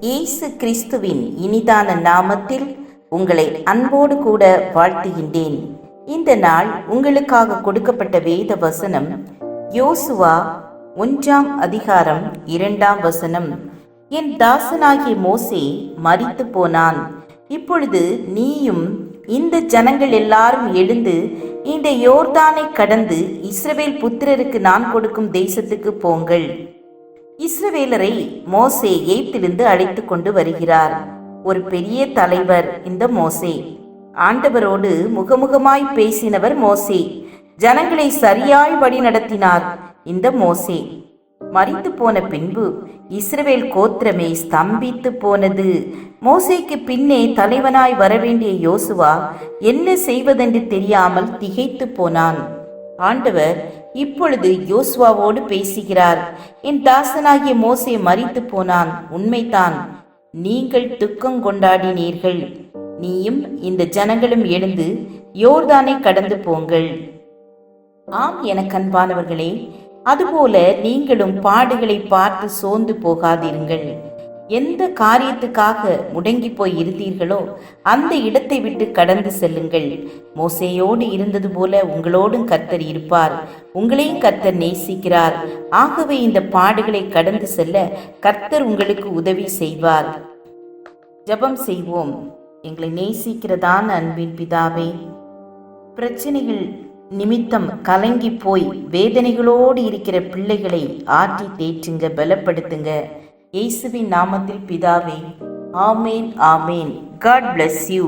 இயேசு கிறிஸ்துவின் இனிதான நாமத்தில் உங்களை அன்போடு கூட வாழ்த்துகின்றேன். இந்த நாள் உங்களுக்காக கொடுக்கப்பட்ட வேத வசனம் யோசுவா 1 அதிகாரம் 2 வசனம். என் தாசனாகிய மோசே மரித்து போனான். இப்பொழுது நீயும் இந்த ஜனங்கள் எல்லாரும் எழுந்து இந்த யோர்தானை கடந்து இஸ்ரவேல் புத்திரருக்கு நான் கொடுக்கும் தேசத்துக்கு போங்கள். இஸ்ரவேலரை மோசே எகிப்திலிருந்து அழைத்து கொண்டு வருகிறார். ஒரு பெரிய தலைவர் இந்த மோசே. ஆண்டவரோடு முகமுகமாய் பேசினவர் மோசே. ஜனங்களை சரியாய் வழி நடத்தினார் இந்த மோசே. மரித்து போன பின்பு இஸ்ரவேல் கோத்திரமே ஸ்தம்பித்து போனது. மோசேக்கு பின்னே தலைவனாய் வரவேண்டிய யோசுவா என்ன செய்வதென்று தெரியாமல் திகைத்து போனான். ஆண்டவர் இப்பொழுது யோசுவாவோடு பேசுகிறார். என் தாசனாகிய மோசே மரித்து போனான், உண்மைதான். நீங்கள் துக்கம் கொண்டாடினீர்கள். நீயும் இந்த ஜனங்களும் எழுந்து யோர்தானை கடந்து போங்கள். ஆம், எனக்கு அன்பானவர்களே, அதுபோல நீங்களும் பாடுகளை பார்த்து சோர்ந்து போகாதீர்கள். எந்த காரியத்துக்காக முடங்கி போய் இருந்தீர்களோ அந்த இடத்தை விட்டு கடந்து செல்லுங்கள். மோசேயோடு இருந்தது போல உங்களோடும் கர்த்தர் இருப்பார். உங்களையும் கர்த்தர் நேசிக்கிறார். ஆகவே இந்த பாடுகளை கடந்து செல்ல கர்த்தர் உங்களுக்கு உதவி செய்வார். ஜெபம் செய்வோம். எங்களை நேசிக்கிறதான அன்பின் பிதாவே, பிரச்சனைகள் நிமித்தம் கலங்கி போய் வேதனைகளோடு இருக்கிற பிள்ளைகளை ஆற்றி தேற்றுங்க, பலப்படுத்துங்க. இயேசுவின் நாமத்தில் பிதாவே, ஆமேன், ஆமேன். God bless you.